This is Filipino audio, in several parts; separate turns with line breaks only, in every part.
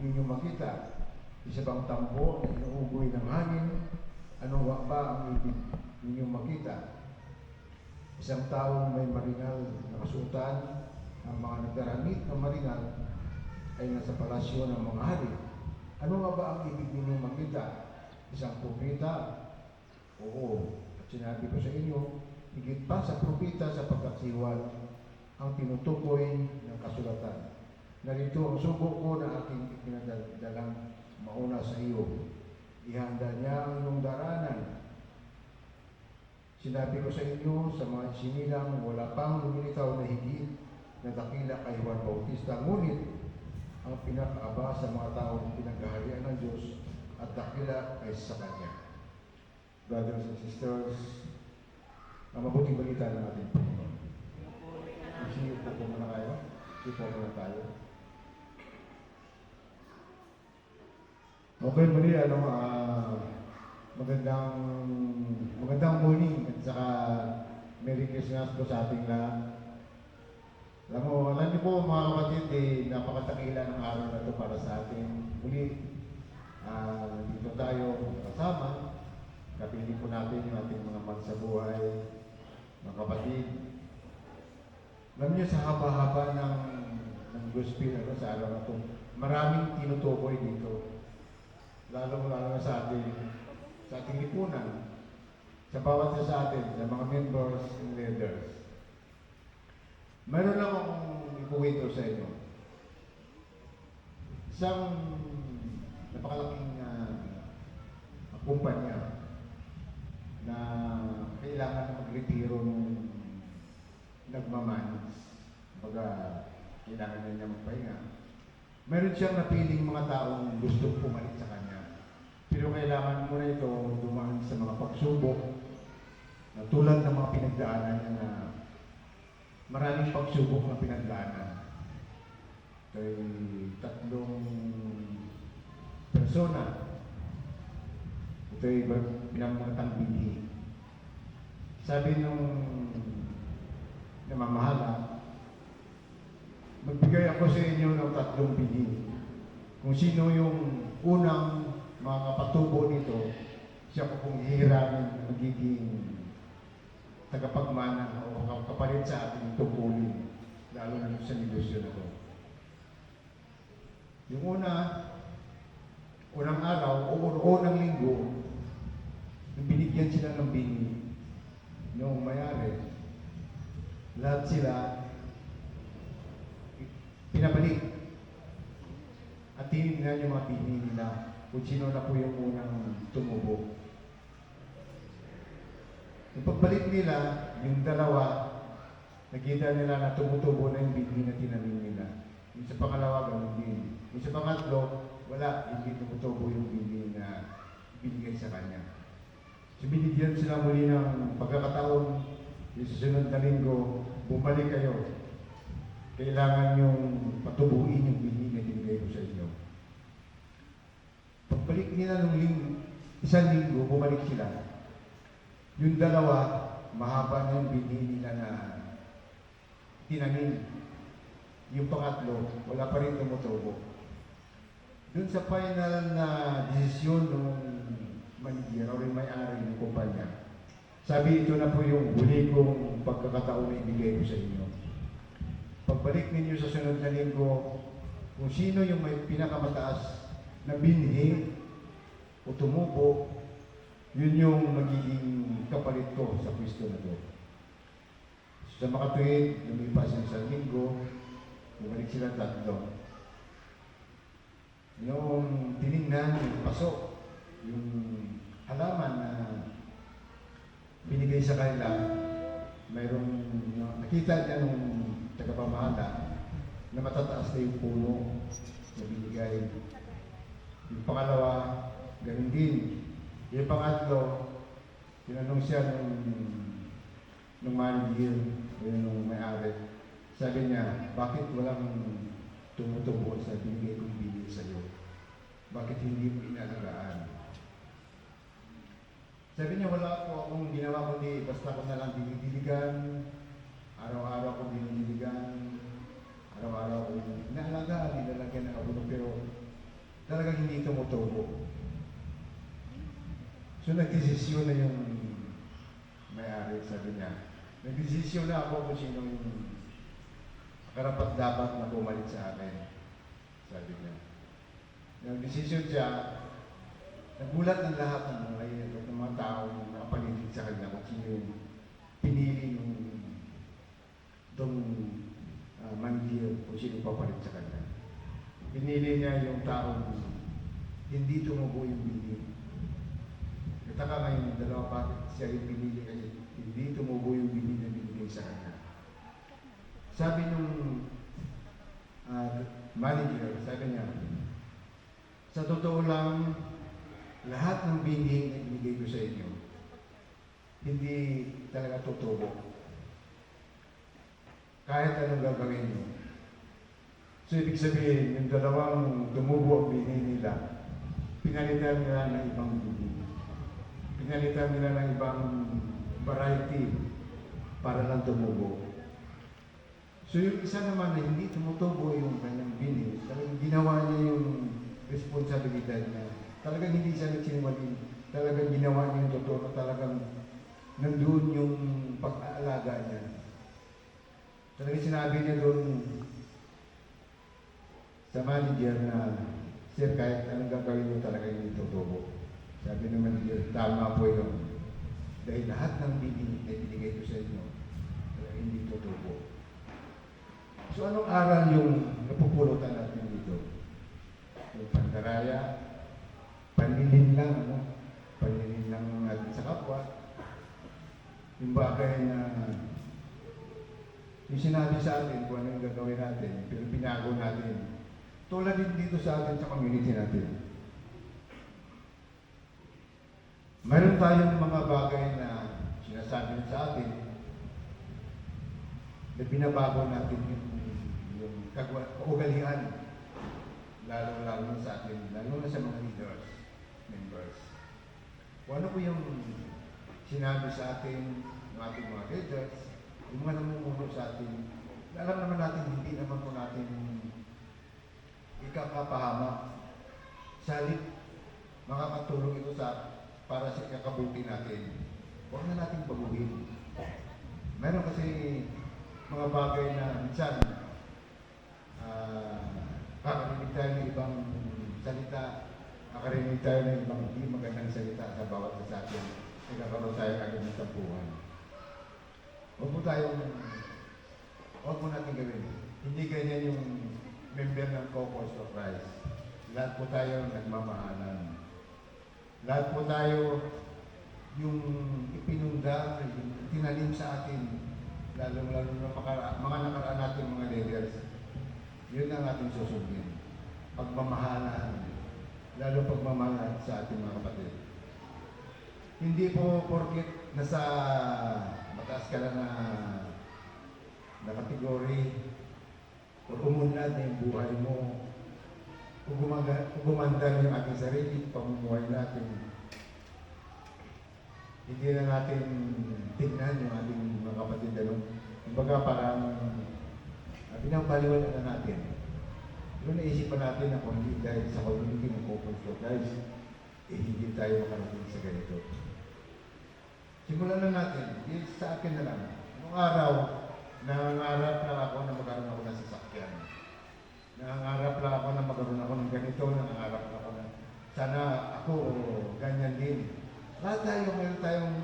ninyo makita? Isa bang tampo na inuugoy ng hangin? Ano ba ang ibig ninyong makita? Isang taong may maringal na kasuotan. Ang mga nagdaramit ng maringal ay nasa palasyo ng mga hari. Ano nga ba ang ibig ninyong makita? Isang propeta? Oo. At sinabi ko sa inyo, higit pa sa propeta sapagkat siwan ang tinutukoy ng kasulatan. Narito ang sugo ko na aking ipinadadalang mauna sa iyo. Ihanda niya ang iyong daranan. Sinabi ko sa inyo, sa mga sinilang, wala pang lumilitaw na higit na dakila kay Juan Bautista. Ngunit, ang pinakaaba sa mga taong pinaghaharian ng Diyos at dakila ay sa Kanya. Brothers and sisters, ang mabuting balita ng ating Panginoon. Isiyo po muna kayo. Isiyo muna tayo. Okay, muli, magandang morning at saka Merry Christmas po sa ating lahat. Alam niyo po mga kapatid, napakatakila ng araw na ito para sa atin. Muli, dito tayo kasama. Kapili po natin yung ating mga sa buhay, mga kapatid. Alam niyo sa haba-haba ng gospel sa araw na ito, maraming tinutukoy dito. Lalo-lalo sa ating lipunan, sa bawat isa sa atin, sa mga members and leaders. Meron lang akong ikuwento sa inyo. Isang napakalaking kumpanya na kailangan na mag-retiro nung nagmamanis. Baga, kailangan niya magpahinga. Meron siyang napiling mga taong gusto pumalit sa kanya. Pero kailangan mo na ito dumaan sa mga pagsubok na tulad ng mga pinagdaanan niya na maraming pagsubok na pinagdaanan. Ito ay 3 persona. Ito ay pinamagatang binhi. Sabi nung namamahala, magbigay ako sa inyo ng 3 binhi. Kung sino yung unang mga patubo nito, siya po kung hihiramin magiging tagapagmana o kapalit sa ating tungkulin, lalo na sa negosyo na ito. Yung unang araw o unang linggo, nung binigyan sila ng bini, noong mayari, lahat sila pinabalik at tinignan yung mga bini nila kung sino na po yung unang tumubo. Yung pagbalik nila, yung dalawa, nakita nila na tumutubo na yung bini na tinanim nila. Yung sa pangalawa, ganun din. Yung sa pangatlo, wala, hindi tumutubo yung bini na binigay sa kanya. So binigyan sila muli ng pagkakataon, yung susunod na linggo, bumalik kayo. Kailangan yung patubuin yung bini na binigay ko sa inyo. Pagbalik nila nung isang linggo, bumalik sila. Yung dalawa, mahaba na yung bini nila na tinanim. Yung pangatlo, wala pa rin tumutubo. Doon sa final na desisyon ng manager o rin may-ari ng kumpanya, sabi ito na po yung huli kong pagkakataon na ibigay ko sa inyo. Pagbalik ninyo sa sunod na linggo, kung sino yung may pinakamataas na binhi o tumubo, yun yung magiging kapalit ko sa pwesto na to. Sa makatuwid, lumipas yung isang linggo, bumalik sila 3. Noong tinignan, yung pasok, yung halaman na binigay sa kanila, mayroong nakita niya nung tagapamahala na matataas na yung puno na binigay. Yung pangalawa, ganun din. Yung pangatlo, tinanong siya nung manager, nung may-ari. Sabi niya, bakit walang tumutubo sa binigay kong bini sa iyo? Bakit hindi mo inalagaan? Sabi niya, wala po akong ginawa kundi basta ko na lang dinidiligan, araw-araw ko dinidiligan, araw-araw ko inaalagaan, nilalagyan ng abono, pero talagang hindi tumutubo. So nagdesisyon na yung may-ari, sabi niya. Nagdesisyon na ako kung sino yung karapat dapat na bumalik sa akin, sabi niya. Nagdesisyon siya, nagulat ng lahat ng mga taong nakapaligid sa kanya kung sino yung pinili yung itong manager kung sino papalit sa kanya. Pinili niya yung taong hindi tumubo yung bili. Nataka ngayon, dalawa bakit siya yung pinili kasi hindi tumubo yung bili na binigay sa kanya. Sabi nung manager, sabi niya, sa totoo lang, lahat ng binhi na ibigay ko sa inyo, hindi talaga tutubo. Kahit anong gagawin nyo. So, ibig sabihin, yung dalawang tumubo ang binhi nila, pinalitan nila ng ibang binhi. Pinalitan nila ng ibang variety para lang tumubo. So, yung isa naman na hindi tumutubo yung kanyang binhi, talagang ginawa niya yung responsibilidad niya. Talagang hindi siya nagsinungaling. Talagang ginawa niya yung totoo. Talagang nandun yung pag-aalaga niya. Talagang sinabi niya doon sa manager na, sir, kahit anong gagawin mo talaga hindi tutubo. Sabi ng manager, tama po yun. Dahil lahat ng binigay ko sa inyo, hindi tutubo. So anong aral yung napupulutan natin dito? Yung pandaraya, panlilin lang, panlilin lang natin sa kapwa. Yung bagay na yung sinabi sa atin kung ano yung gagawin natin, pero pinago natin. Tulad din dito sa atin sa community natin. Mayroon tayong mga bagay na sinasabi sa atin na binabago natin yung kaugalian, lalo sa atin, lalo na sa mga leaders, members. Kung ano po yung sinabi sa atin ng ating mga leaders, yung mga namumuno sa atin, alam naman natin, hindi naman po natin ikakapahamak. Salit, makakatulong ito para sa kakabuti natin. Huwag na natin baguhin. Meron kasi mga bagay na minsan, kakarinig tayo ng ibang salita, kakarinig tayo ng ibang hindi magandang salita sa bawat sa atin. Nagkakaroon tayo agad ng tampuhan. Huwag mo natin gawin. Hindi ganyan yung member ng Caucus of Christ. Lahat po tayo nagmamahalan. Lahat po tayo yung ipinunda, yung tinalim sa atin, lalo-lalo na mga nakaraan natin mga leaders. Yun ang ating susundin. Pagmamahalan, lalo pagmamahalan sa ating mga kapatid. Hindi po porket nasa mataas ka lang na kategory o umunlad na yung buhay mo o gumanda yung ating sarili, pamumuhay natin. Hindi na natin tignan yung ating mga kapatid doon. Kumbaga parang pinapaliwala na natin. Pero naisipan natin na kung hindi dahil sa community ng Caucus of Christ, hindi tayo makarating sa ganito. Simulan na natin, sa akin na lang. Noong araw, nangangarap lang ako na magkaroon ako ng sasakyan. Nangangarap lang ako na magkaroon ako ng ganito, nangangarap lang ako na sana ako ganyan din. Lahat tayo, meron tayong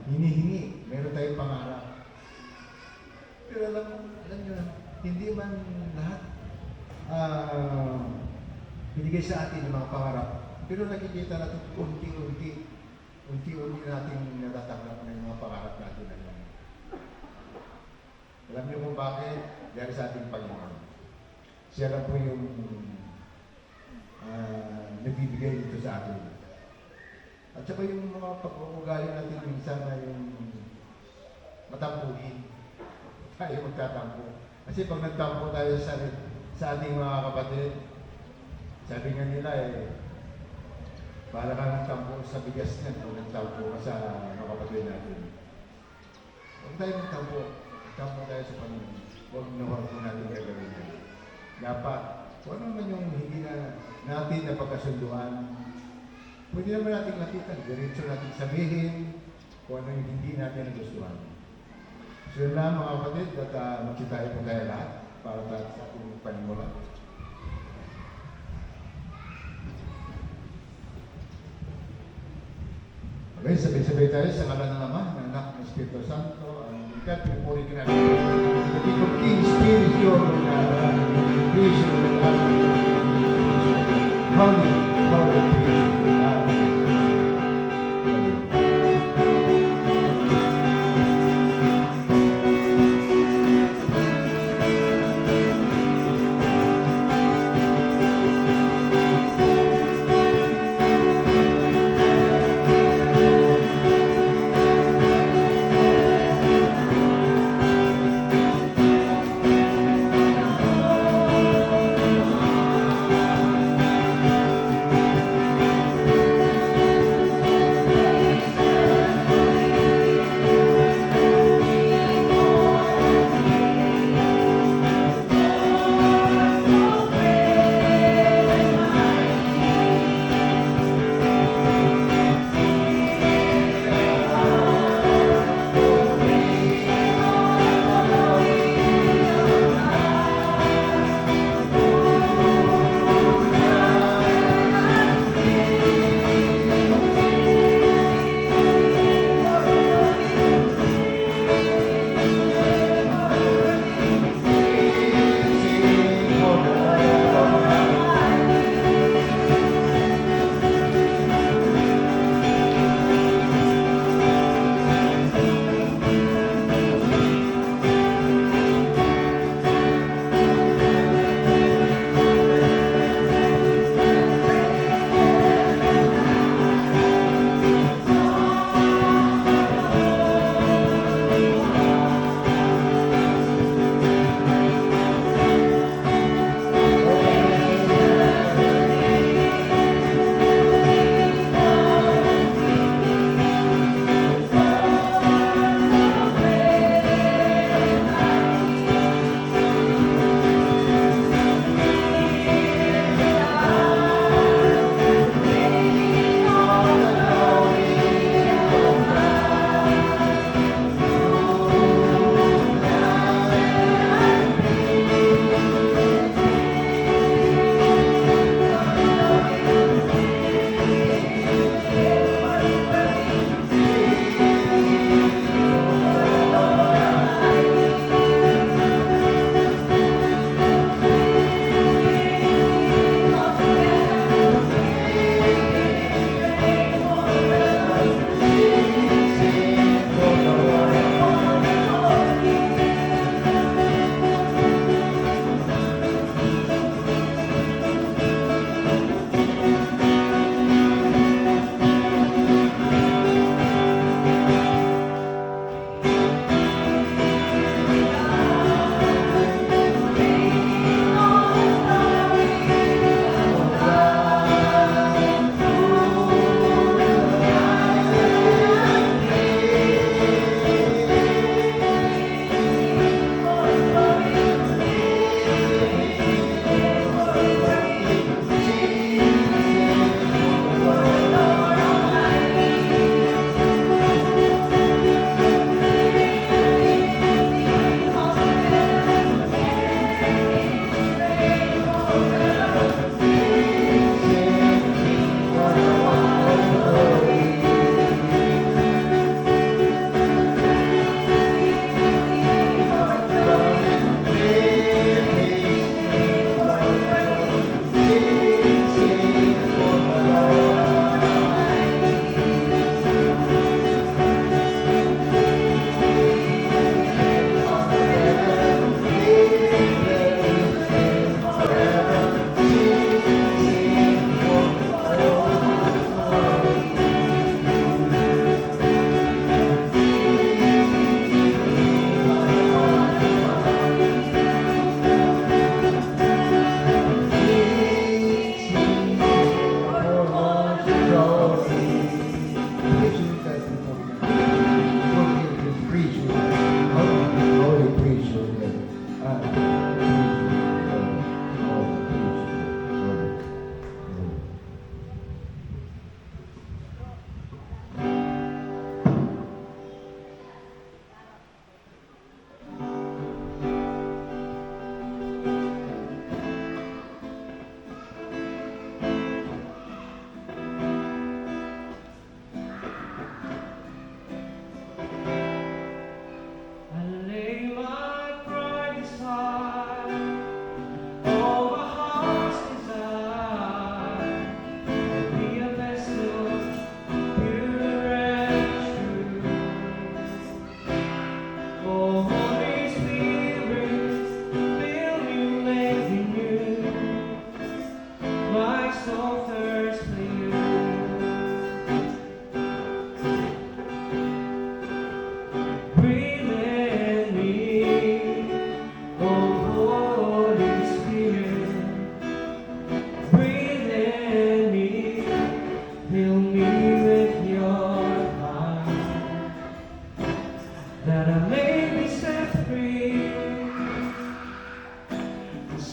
hinihingi, meron tayong pangarap. Pero alam nyo, hindi man lahat binigay sa atin ng mga pangarap. Pero nakikita natin unti-unti natin natatanggap ng mga pangarap natin. Alam niyo kung bakit? Dahil sa ating Panginoon. Siya lang po yung nagbibigay dito sa atin. At saka yung mga pag-uugali natin minsan na yung matampuhin. Tayo magtatampo. Kasi pag nagtampo tayo sa ating mga kapatid, sabi nga nila para ka nagtampo sa bigas niyan kung nagtampo ka sa mga kapatid natin. Huwag tayo nagtampo. Nagtampo tayo sa Panginoon. Huwag na huwag natin gagawin yan. Dapat Kung ano naman yung hindi na natin na pagkasunduan, pwede naman natin lapitan. Diretso natin sabihin kung ano yung hindi natin nagustuhan. So yun lang mga kapatid, at magsitayo po tayo lahat para tayo sa ating panimula. Okay, sabay-sabay tayo sa ngalan ng Ama, ng Anak, ng Espiritu Santo, ang ikat, pinupuri ka natin. The King of Kings, Spirit, your creation of the Holy, holy creation.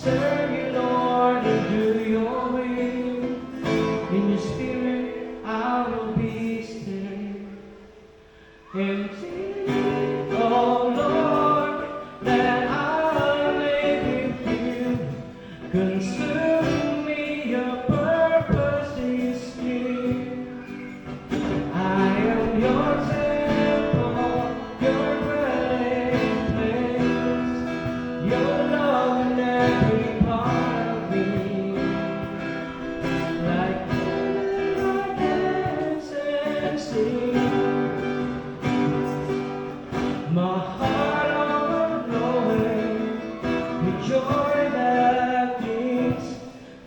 serve you, Lord, and do your will. In your spirit I will be still. Empty, oh Lord, that I may be filled. Consume me, your purpose is clear. I am your temple, your dwelling place. Your love in every part of me. Like I dance and sing. My heart overflowing with joy that beats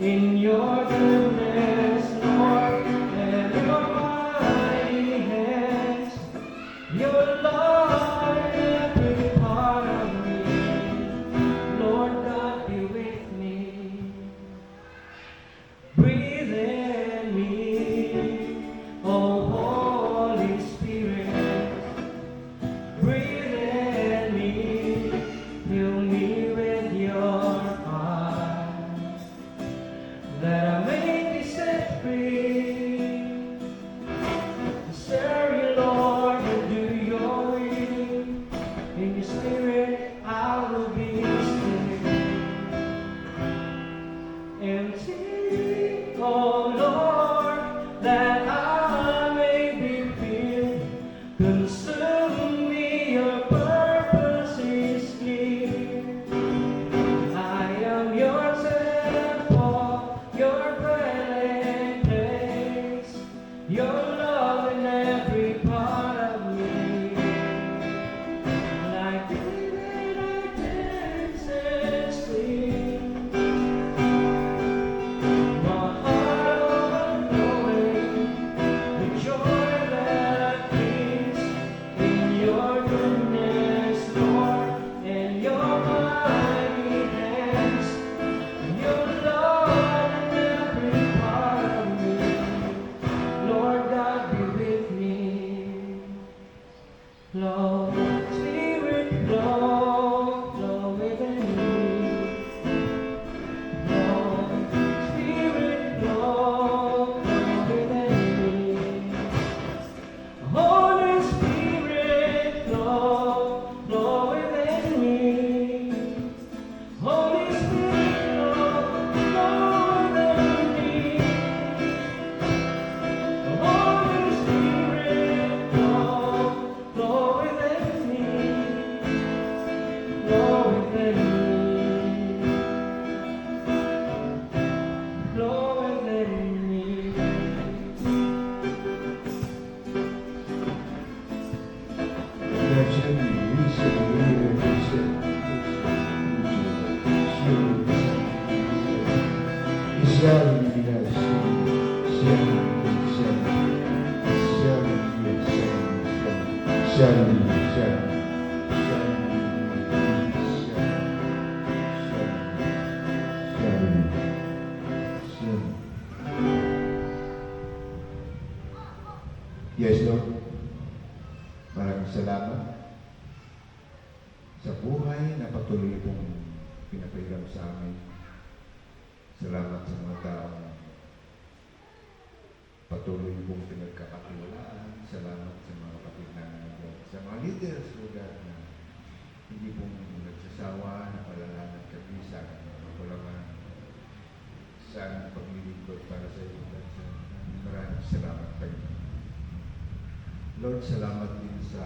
in your goodness, Lord, and your mighty hands. Your love in every part of me. Lord God, be with me. Breathe in me, oh Holy Spirit. Breathe in me, fill me with your fire, that I may be set free. To serve you, Lord, and do your will. In your spirit I will be still. Empty, oh Lord, that I may be filled. Consume me, your purpose is clear. I am your temple, your dwelling place. Your love in every part of me. Like David, I dance and sing. My heart overflowing with joy that beats in your goodness, Lord, and your mighty hands. Your love in every part of me. Lord God, be with me. Flow, Spirit, flow, flow within me. Flow, Spirit, flow, flow within me. Holy Spirit, flow, flow within me. Holy Spirit, flow, flow within me. Holy Spirit, flow, flow within me. Flow within me. Flow within me.
Yes, Lord. Maraming salamat sa buhay na patuloy pong pinapahiram sa amin. Salamat sa mga taong patuloy pong pinagkakatiwalaan. Salamat sa mga kapatid namin, Lord. Sa mga leaders, Lord, na hindi pong nagsasawa na palalanan kami sa aming mga kakulangan, sa aming paglilingkod para sa iyo. Maraming salamat kayo. Lord, salamat din sa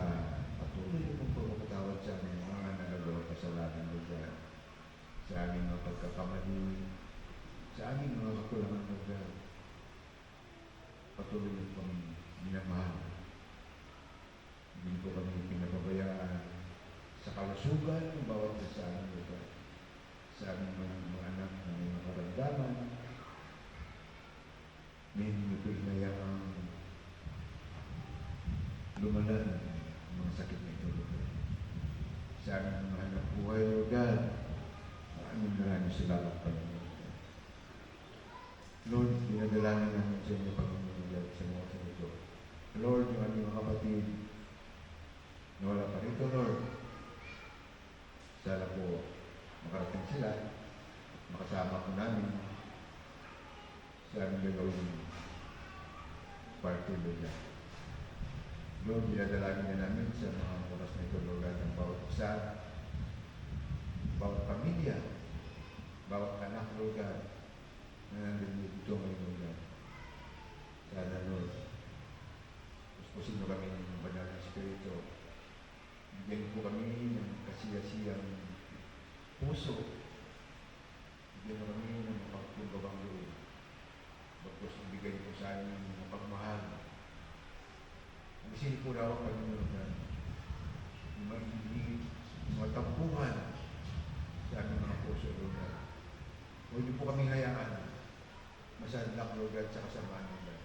patuloy mong pagpapatawad sa aming mga nagagawa kasalanan, Lord, sa aming mga pagkakamali, sa aming mga kakulangan, Lord. Patuloy mo kami minamahal. Hindi ko kami pinababayaan sa kalusugan ng bawat isa sa amin, Lord. Sa aming mga anak na may mga karamdaman, may hindi ko inayang lumalan ang mga sakit na ito, Lord. Sa aming mga anak buhay, Lord God, maraming salamat pa rin, Lord. Lord, dinadalangin namin sa inyo, Panginoon, Lord, sa mga sa ito. Lord, yung aming mga kapatid na wala pa rito, Lord, sana po makarating sila makasama po namin sa aming gagawin party nila. Lord, dinadalangin na namin sa mga oras na ito, Lord, ng bawat isa, bawat pamilya, bawat anak, Lord God, na nandun dito ngayon, Lord. Sana, Lord, puspusin mo kami ng banal na Espiritu. Bigyan po kami ng kasiyasiyang puso. Bigyan mo kami ng mapagpumbabang loob. Bagkus ibigay po sa amin ng pagmahal. Alisin po raw, Panginoon, na maigigit, mga tampuhan sa aming mga puso, Lord God. Huwag niyo po kami hayaan masadlak, Lord God, sa kasamaan ng God.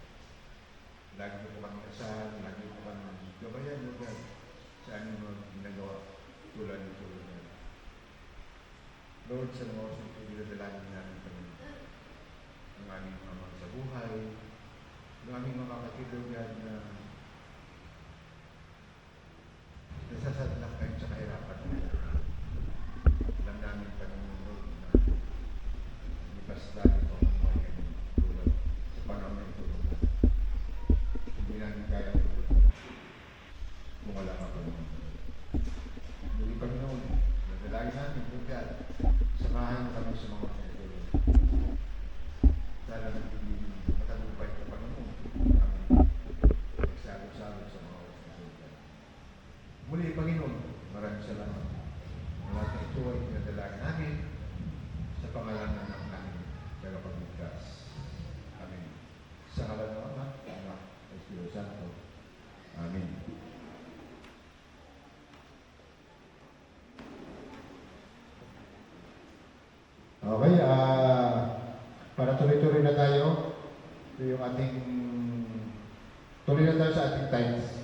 Lagi niyo po kami asahan, lagi niyo po kami gabayan, Lord God, sa aming mga ginagawa tulad nito, Lord God. Lord, sa mga oras nito, dinadalangin namin kami ang aming mga mga sa buhay, ang aming mga kapatid, Lord God, na nasasadlak kayo sa kahirapan nila. Alam namin, Panginoon, Lord, na hindi basta ito ang buhay ngayon tulad sa panahon na ito, Lord God. Hindi namin kaya ito kung wala ka, Panginoon. Muli, Panginoon, nadalangin namin, Lord God, samahan kami sa mga ito, Lord. Sana nagiging matagumpay ka, Panginoon, kami nagsalo-salo sa mga oras na ito. Muli, Panginoon, maraming salamat. Ang lahat na ito ay pinadalangin namin sa pangalan ng anak namin, tagapagligtas. Amen. Sa ngalan ng Ama, Anak, at Espiritu Santo. Amen. Okay, para tuloy-tuloy na tayo, ito yung ating, tuloy na tayo sa ating times.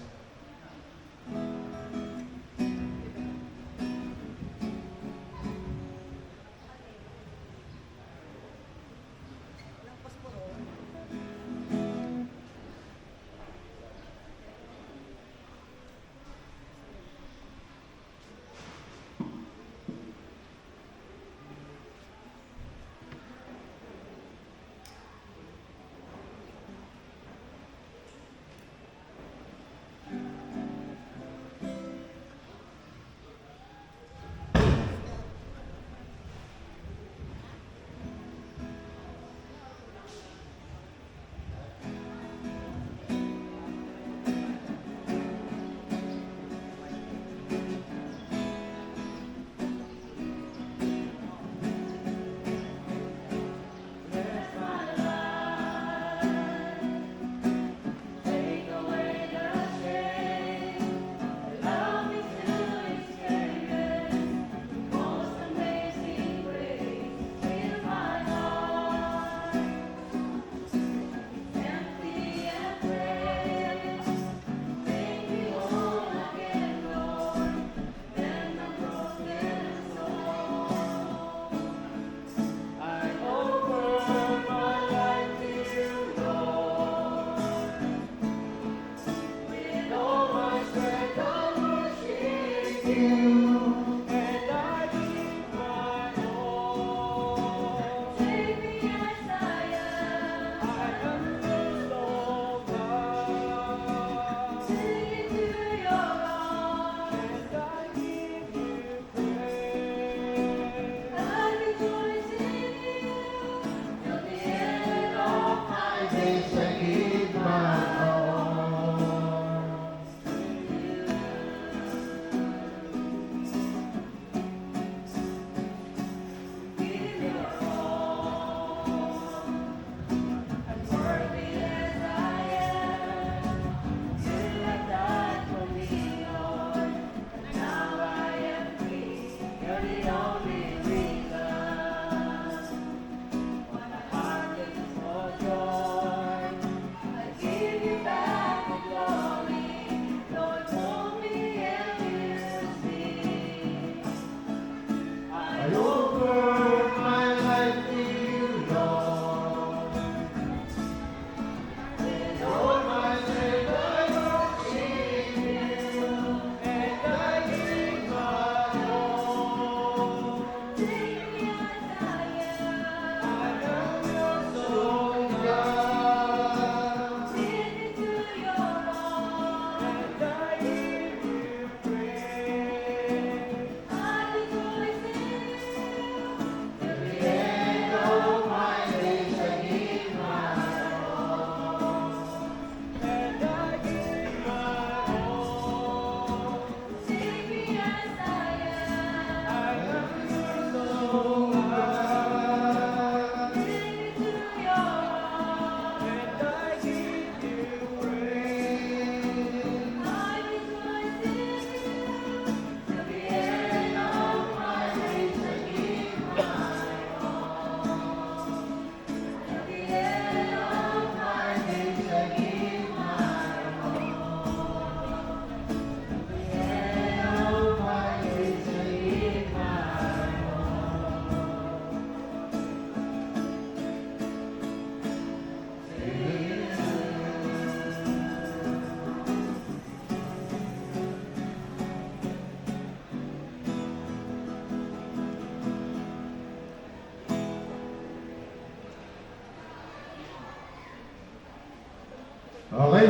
Okay.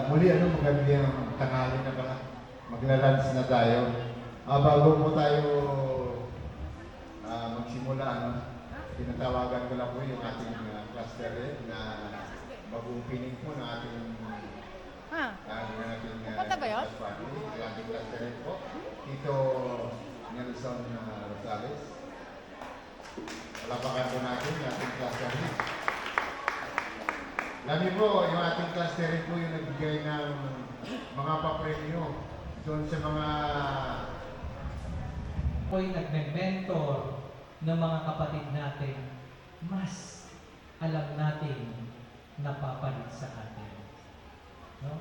Muli magandang tanghali na pala. Magla-lunch na tayo. Bago mo tayo magsimula, tinatawagan ko lang po yung ating cluster head na mag-opening po ng ating
Punta ba yun?
family, yung ating cluster head po. Tito Nelson Rosales. Palapakan po natin yung ating cluster head. Lami po, yung ating cluster head po yung nagbigay ng mga papremyo doon sa mga
ako'y nagme-mentor ng mga kapatid natin, mas alam natin na papalit sa atin. No?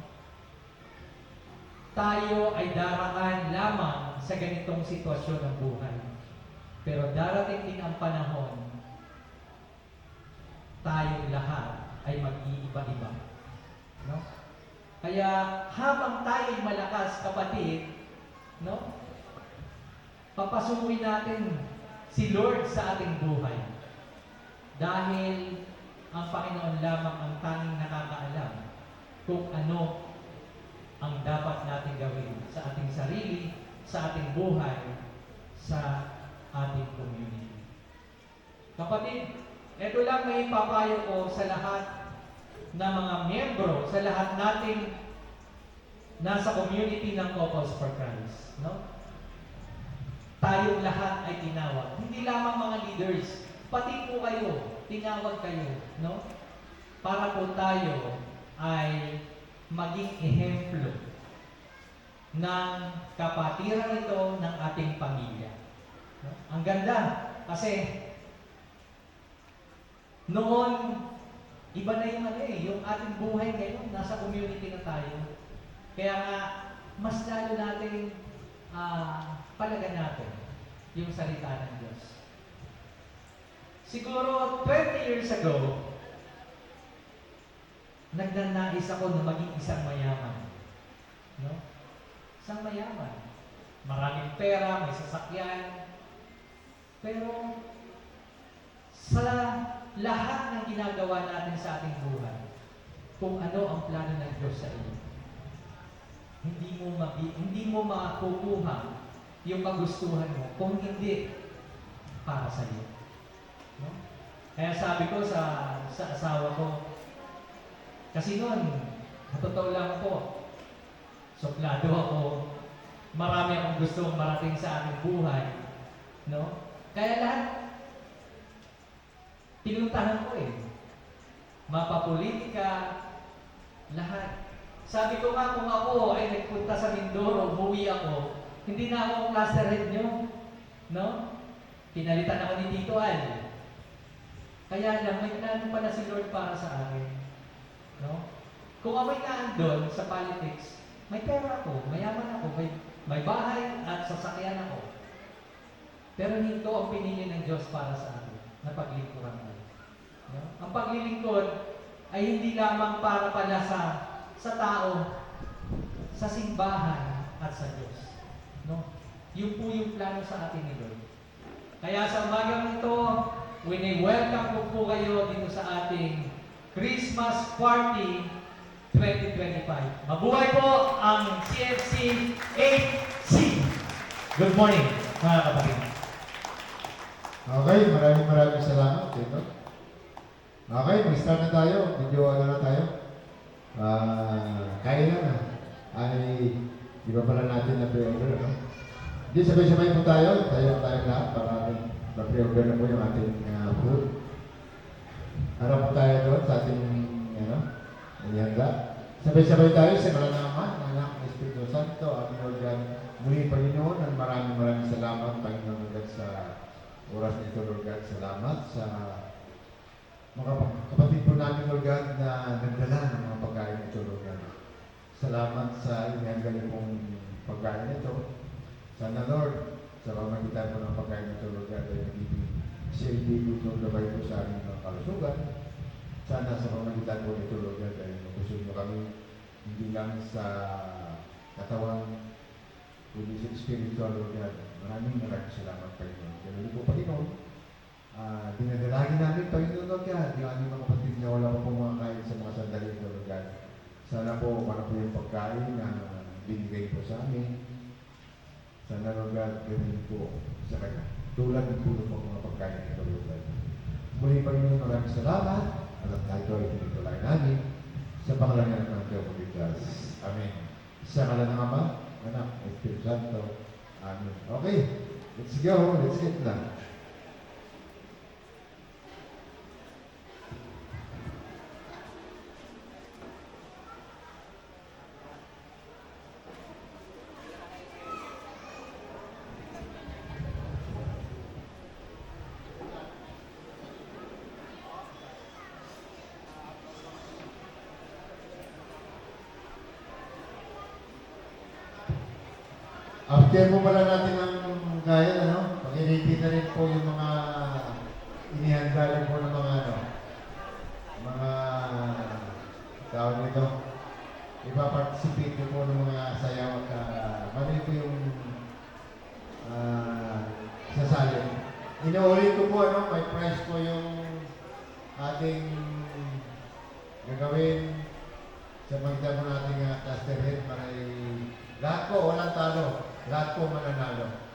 Tayo ay daraan lamang sa ganitong sitwasyon ng buhay. Pero darating din ang panahon, tayong lahat ay mag-iiba-iba. No? Kaya habang tayo'y malakas, kapatid, no? Papasukin natin si Lord sa ating buhay. Dahil ang Panginoon lamang ang tanging nakakaalam kung ano ang dapat natin gawin sa ating sarili, sa ating buhay, sa ating community. Kapatid, ito lang may papayo ko sa lahat na mga miyembro, sa lahat nating nasa community ng Couples for Christ. No? Tayong lahat ay tinawag. Hindi lamang mga leaders, pati po kayo, tinawag kayo, no? Para po tayo ay maging ehemplo ng kapatiran ito ng ating pamilya. No? Ang ganda, kasi noon, iba na yung yung ating buhay ngayon, nasa community na tayo. Kaya nga, mas lalo natin palagan natin yung salita ng Diyos. Siguro 20 years ago, nagnanais ako na maging isang mayaman. No? Isang mayaman. Maraming pera, may sasakyan. Pero sa lahat ng ginagawa natin sa ating buhay, kung ano ang plano ng Diyos sa iyo, hindi mo makukuha yung kagustuhan mo kung hindi para sa iyo. No? Kaya sabi ko sa asawa ko, kasi noon, totoo lang po, suplado ako, marami akong gustong marating sa ating buhay. No? Kaya lahat, pinuntahan ko mapapolitika, lahat. Sabi ko nga, kung ako ay nagpunta sa Mindoro, umuwi ako, hindi na ako cluster head nyo. No? Pinalitan ako ni Tito Al. Kaya lang, may plano pala si Lord para sa akin. No? Kung ako'y naandun sa politics, may pera ako, mayaman ako, may bahay at sasakyan ako. Pero hindi ang pinili ng Diyos para sa akin, na paglingkuran ko. No? Ang paglilingkod ay hindi lamang para pala sa tao, sa simbahan at sa Diyos. No? Yun po yung plano sa atin ni Lord. Kaya sa umagang ito, welcome po kayo dito sa ating Christmas Party 2025. Mabuhay po ang CFC 8C. Good morning, mga kapatid.
Okay, maraming salamat, Tito. Okay, mag-start na tayo. Medyo na tayo. Kaya na. Ay, di ba pala natin na pre-order, no? Di sabay-sabay po tayo. Tayo lahat para pre-order na po yung ating food. Harap po tayo doon sa ating, niyanda. Sabay-sabay tayo sa mga naman, anak ng Espiritu Santo, ang Lord God. Muli, Panginoon, at maraming salamat, Panginoon God, sa oras nito, Lord God. Salamat sa mga kapatid po namin, Lord God, na nagdala ng mga pagkain nito, Lord God. Salamat sa inihanda niyo pong pagkain nito. Sana, Lord, sa pamagitan po ng pagkain nito, Lord God, ay siya ibigutong gabay po sa aming mga kalusugan. Sana sa pamagitan po nito, Lord God, ay magpusun mo kami hindi lang sa katawan, kundi sa spiritual, Lord God. Maraming salamat, Panginoon. Kaya po, Panginoon, dinadalangin namin, Panginoon, Lord God, yung aming mga kapatid na wala pa pong mga kain sa mga po para po yung pagkain na binigay po sa amin. Sana Lord God, ganun po sa kanya. Tulad din po ng mga pagkain na ito, Lord God. Muli pa rin maraming salamat at tayo ay pinituloy namin sa pangalan ng Diyos o Diyos. Amen. Sa ngalan ng Ama, Anak, Espiritu Santo. Amen. Okay, let's go. Let's get na. After mo pala natin ang gaya, ano? Pag-repeat na rin po yung mga inihanda rin po ng mga mga tawag nito. Ipa-participate din po ng mga sayaw at mali po yung sasali. Inuulit ko po, may prize po yung ating gagawin sa magdala po nating cluster head para lahat po, walang talo. Lahat po mananalo.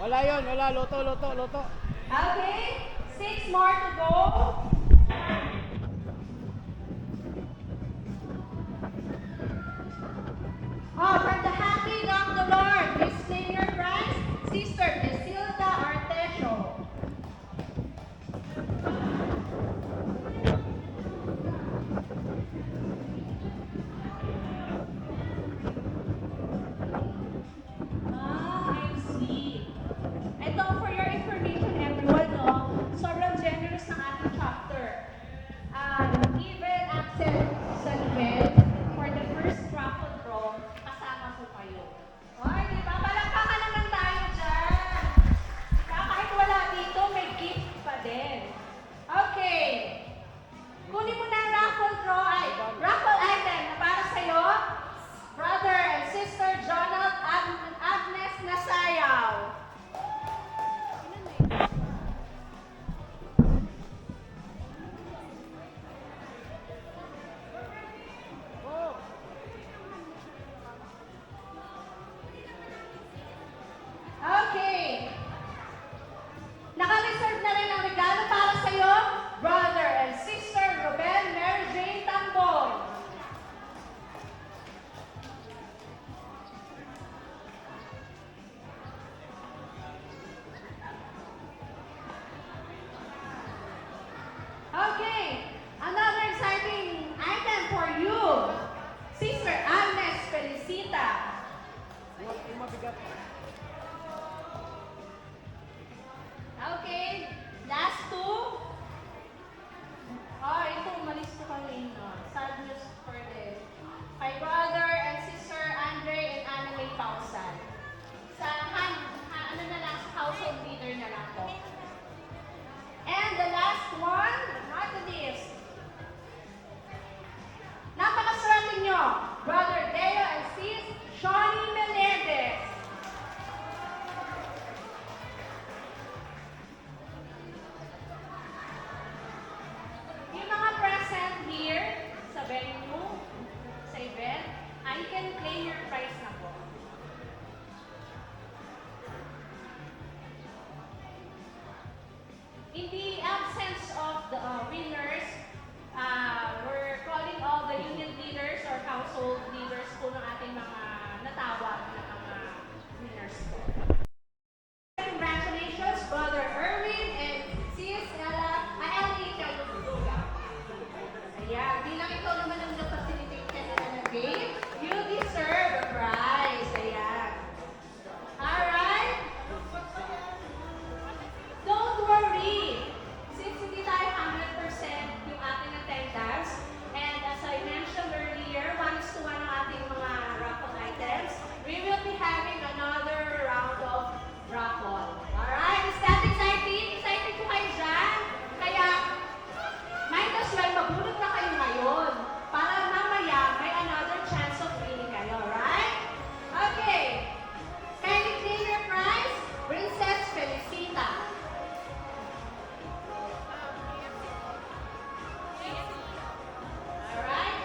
Wala yun, wala. Loto.
Okay, 6 more to go. From the Happy of the Lord, please claim your prize, Sister Isilda Artesio. I see. Ito, for your information, everyone, sobrang generous ng ating chapter. venue, sa event, you can claim your prize na po. In the absence of the winners, we're calling all the unit leaders or household leaders po ng ating mga natawag na mga winners po. Congratulations, Brother Erwin and Sis Ellie Caluluga. Ayan, bilang ikaw naman ang na-facilitate kanina na game, you deserve a prize. Ayan. Alright? Don't worry. Since hindi tayo 100% yung ating attendance, and as I mentioned earlier, 1:1 ang ating mga raffle items, we will be having another round of raffle. Alright? Is that exciting? Excited po kayo dyan? Kaya, might as well mabulot na kayo ngayon para mamaya may another chance of winning kayo. Alright? Okay. Kindly claim your prize, Princess Felicita. Alright?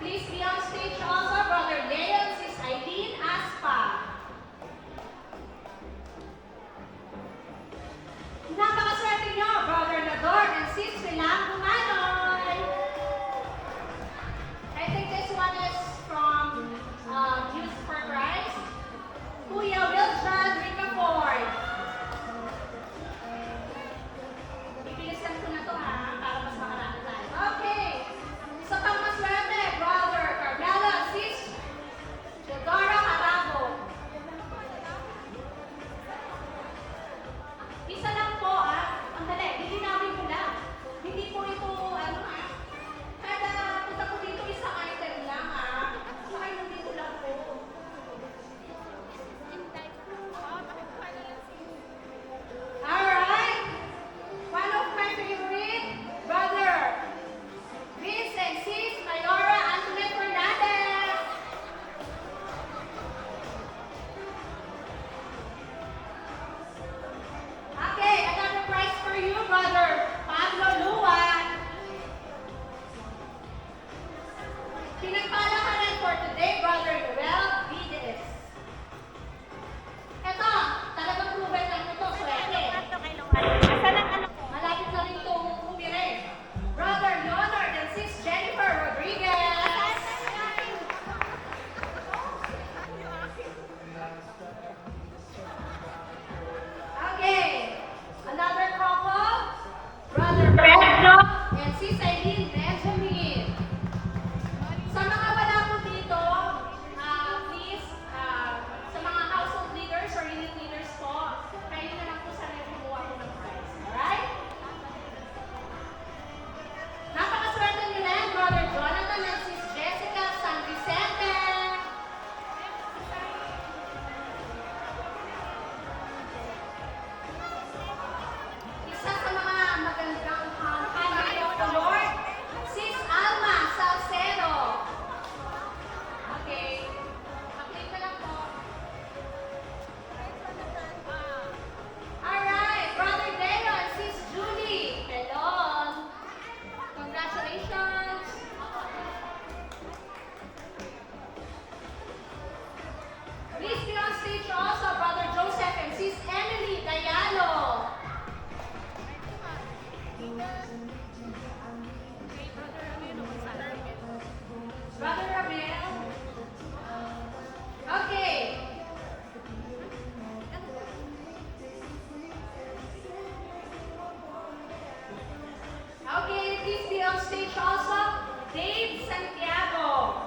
Please be on stage also, Brother Leon, Sis Eileen Aspa. Napakaswerte nyo, Brother Nador and Sis Pilang Humanoy. I think this one is from Youth for Christ. Kuya Wilson Ricaford. Ibilisan ko na to ha, para mas makarami tayo. Okay. Isa pang maswerte, Brother Carmela, Sis Teodora Carabo. Isa lang po ang dali, hindi namin ko lang. Hindi po ito, kada punta po dito isang item lang Sakay mo dito lang po. Alright. One of my favorite, Brother Vince and Sis Mayora Antoinette Fernandez. Okay, another prize for you, Brother Pablo Luan. Pinagpalakaran for today, Brother Noel Vides. Eto, talagang proven lang ito, swerte. Malapit na rin itong umire. Brother Leonard and Sis Jennifer Rodriguez. Okay, another couple, Brother Pedro and Sis Eileen Benjamin. Sa mga wala po dito, please, sa mga household leaders or unit leaders po, kayo na lang po sana yung kumuha po ng prize. Alright? Napakaswerte nyo na yan, Brother Jonathan and Sis Jessica San Vicente. Isa sa mga magandang family of the Lord, Sis Alma Salcedo. Okay. Mag-click na lang po. Alright, Brother Deo and Sis Julie. Hello. Congratulations. Please be on stage also, Brother Joseph and Sis Emily Dayalo. Brother Ramel. Okay. Okay, please be on stage also. Dave Santiago.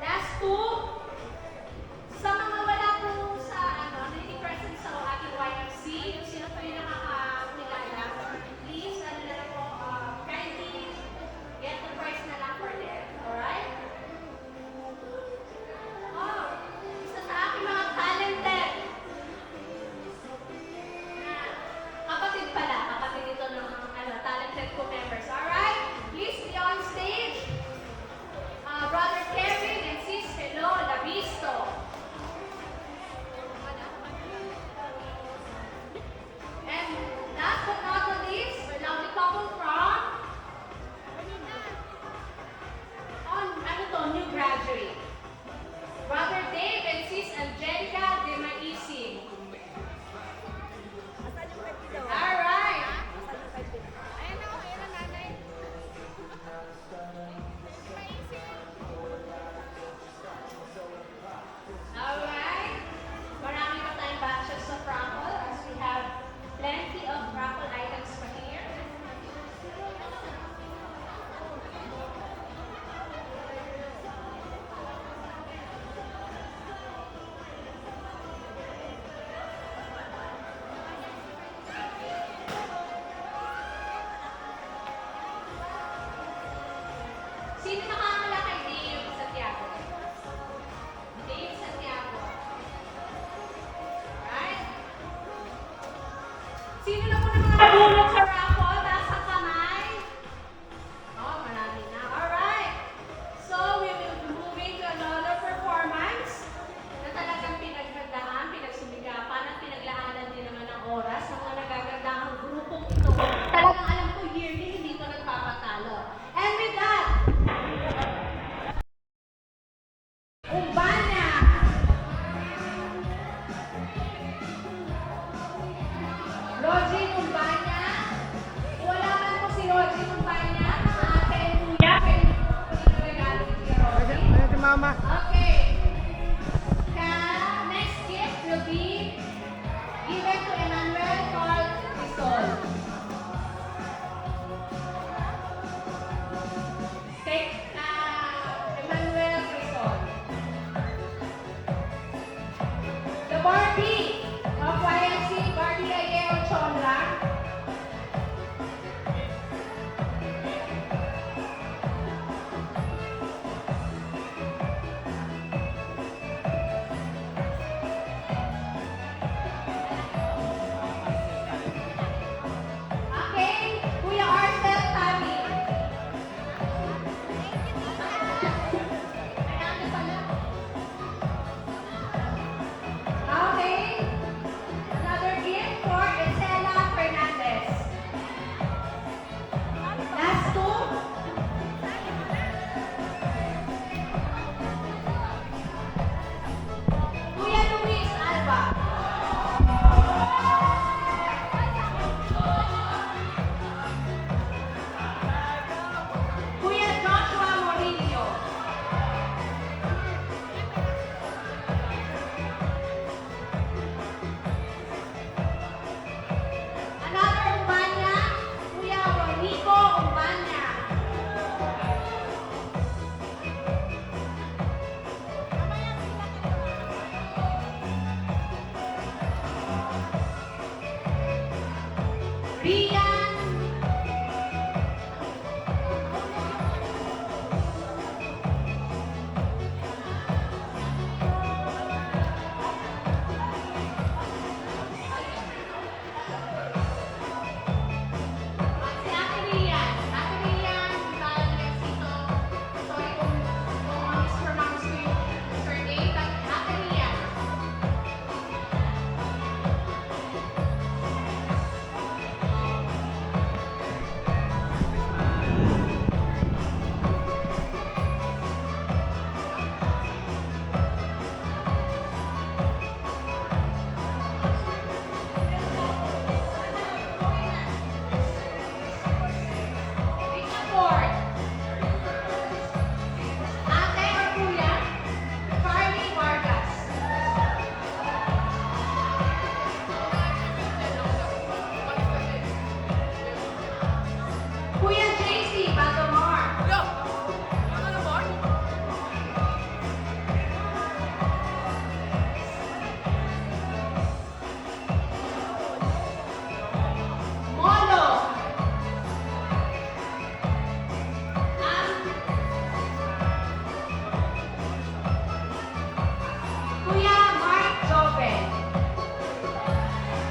Last two. Sa mga wala po sa hindi present sa ating YFC, yung sino po yung nakakilala, please, na lang po, kindly get the prize na lang for them. Alright? Oh, isa sa aking mga talented kapatid pala, kapatid ito ng talented co-members. Alright? Please be Bian. Si Ate Rian. Ate Rian, Balan Exito. Sorry kung mispronounce ko yung surname, but Ate Rian. Rita Ford. Ate or Kuya? Carly Vargas. Kuya JC Bagomar. Molo. Kuya Mark Joven.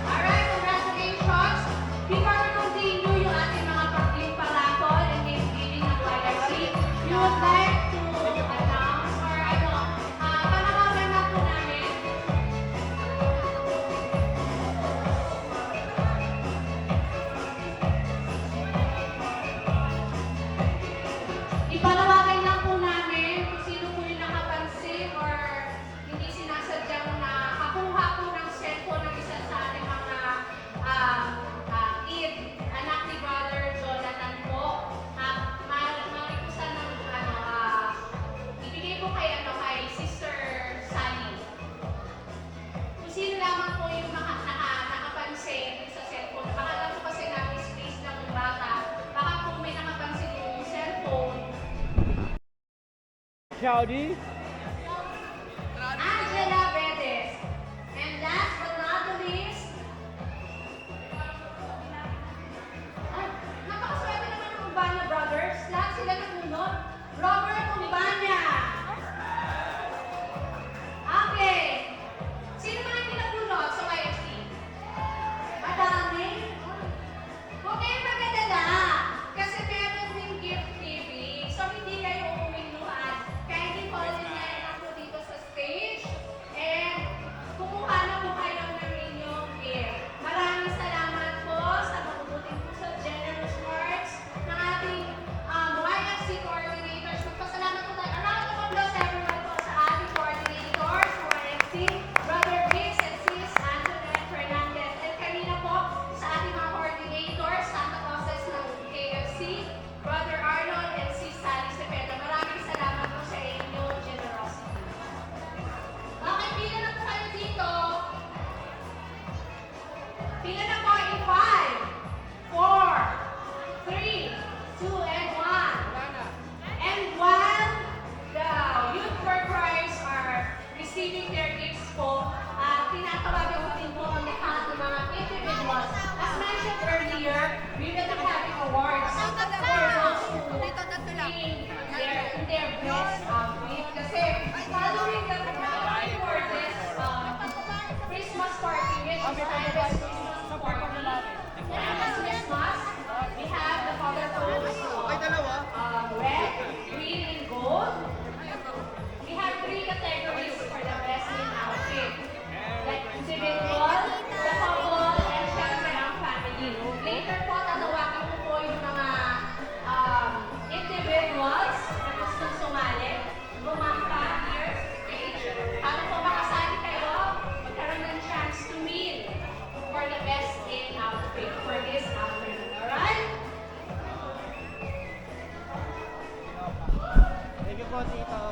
Alright, congratulations. Before we continue yung ating mga yung pangakol and name giving ng YFC, you would like to announce or panawagan na po namin. Ipanawagan lang po namin kung sino po yung nakapansin or hindi sinasadyang nakakuha po ng cellphone ng isa sa ating mga kid, anak ni Brother Jonathan po. Marikusan ng ibigay po kay Sister Sally. Kung sino lamang po yung nakapansin sa cellphone, baka lang po kasi namin space ng bata, baka po may nakapansin yung cellphone.
Shawty.
Angela Bedes. And last but not the least, napakaswerte naman ng Umbanya Brothers. Lahat sila nakunod. Robert Umbanya. Okay. Sino mga hindi nakunod sa YFC? Madami. Huwag kayong mag-alala. Kasi meron din gift giving. So, hindi kayo uuwinuhan. Kaya hindi po rin lang po dito sa stage. And kumuha na po kayo ng inyong gift. Maraming salamat po sa mabubuting po sa generous hearts ng ating YFC coordinators. Magpasalamat po tayo. A round of applause everyone po sa ating coordinators sa YFC, Brother Vince and Sis Antoinette Fernandez. And kanina po sa ating mga coordinators, Santa Clauses ng KFC, Brother Arnold and Sis Sally Cepeda. Maraming salamat po sa inyong generosity. Okay, pila na po kayo dito. Pila na po in 5, 4, 3, 2, and 1. And while the youth workers are receiving their gifts po, tinatawagan ko din po ang lahat ng mga individuals. As mentioned earlier, we will be having awards for those who in their best outfit. Kasi following the for this Christmas party, which is the best Christmas party, this Christmas, we have the color codes red, green, and gold. We have 3 categories for the best in outfit. The individual, the couple, and syempre ang family. Later po, tatawagan ko po yung mga individuals na gustong sumali, bumangka here, stage. Para po makasali kayo, magkaroon ng chance to win for the best in outfit for this afternoon. Alright?
Thank you po, Tito.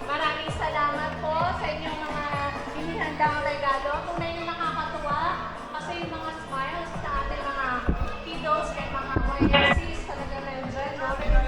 Maraming salamat po sa inyong mga inihandang regalo. Kung na yung nakakatuwa, kasi yung mga smiles sa ating mga kiddos and mga YFCs talaga nandyan, no?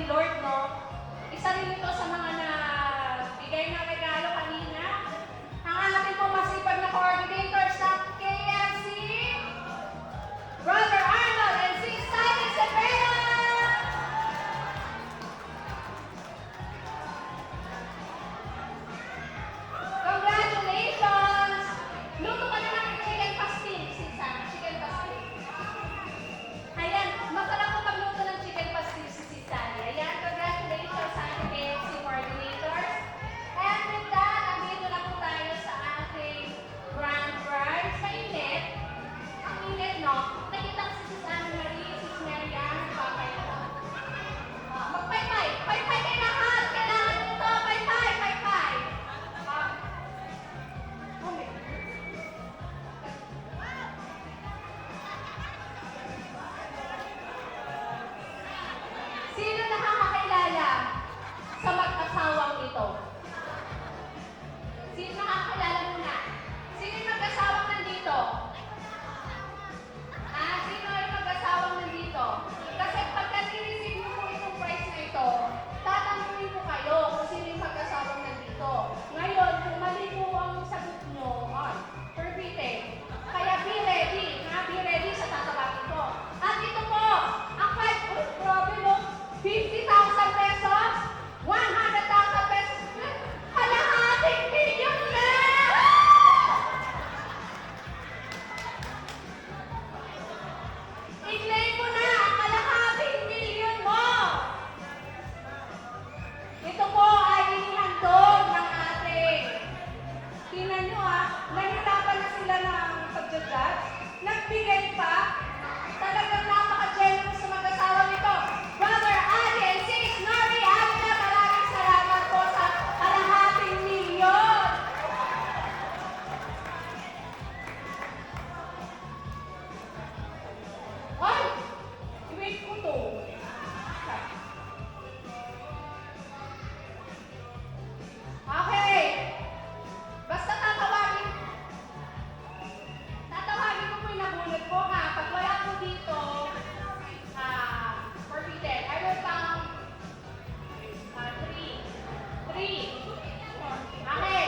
ni Lord, no? Isa rin ito sa mga bigay na regalo kanina. Ang ating pong masipag na coordinators ng KFC, Brother Arnold and Sis Sally Cepeda! Congratulations! Luto ka na ng chicken pastil, Sis Sally, chicken pastil. Ayan, masarap po magluto ng chicken pastil si Sis Sally. Ayan, congratulations sa ating KFC coordinators. And with that, nandito na po tayo sa ating grand prize. Mainit. Ang init, no? Nakita ko si Sis Anne Marie, Sis Marianne, papay na. Magpay-pay. Pay-pay kayo lahat. Kailangan nyo ito. Pay-pay, pay-pay. Okay. Sino nakakakilala sa mag-asawang ito? Sino nakakilala muna? Sino yung mag-asawang nandito? Sino yung mag-asawang nandito? Kasi pagka nireceive mo po itong prize na ito, tatanungin po kayo kung sino yung mag-asawang nandito. Ngayon, kung mali po ang sagot nyo, perbitin. Kaya be ready. Be ready sa tatawagin ko. At ito po, ang 50,000 pesos, 100,000 pesos, kalahating milyon na! I-claim mo na ang kalahating milyon mo! Ito po ay inihandog ng ating. Tingnan nyo nahirapan na sila ng pag-judge. Nagbigay pa. Talagang napaka-generous sa mag-asawa nito. Brother Ali and Sis Nori Avila, maraming salamat po sa kalahating milyon. Ay! I-wait ko to. Okay. Basta tatawagin ko po yung nabunod ko Pag wala po dito, forfeited. I will count 3. Okay.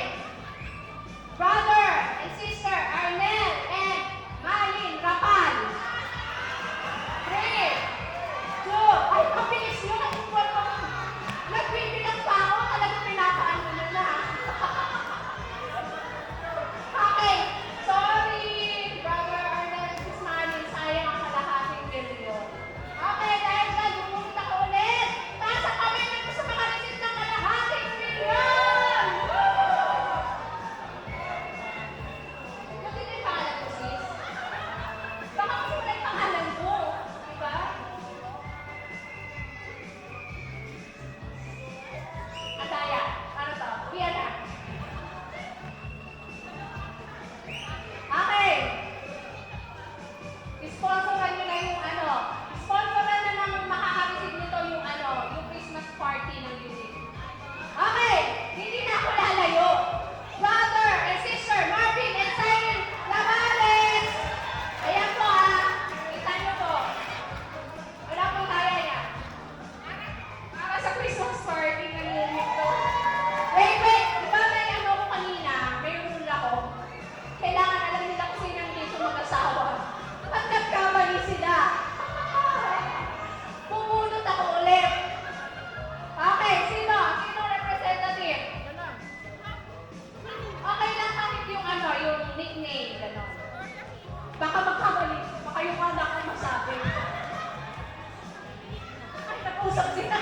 Brother and sister Arnel and Malin Rapal. 3, 2, ay, mabilis yun. Nagbibilang pa ako. Talagang pinapaano na na. Okay. Sorry, Brother Arnel and Sis Malin. Sayang ang kalahating milyon. Okay, dahil dyan, bumulita ko ulit. Taas ang kamay na sa mga receipt ng kalahating milyon! Buti na yung pangalan ko, sis. Baka kasi wala yung pangalan ko. Diba? Ataya. Ano to? Piana. Okay. Sponsoran nyo na yung Sponsoran na ng makaka-receive nito yung yung Christmas party ng unit. Okay. Hindi na ako lalayo. Brother and sister Marvin and Simon Lavales. Ayan po Kita nyo po. Wala pong kaya yan. Para sa Christmas party ng unit ko. Wait. Di ba may ko kanina? May rule ako. Kailangan alam nila kung sino ang dito mag-asawa. At nagkamali sila. Pumunot ako ulit. Okay, sino? Sino representative? Okay lang kahit yung yung nickname, gano'n. Baka magkamali. Baka yung anak ko masabi. Ay, nag-usap sila.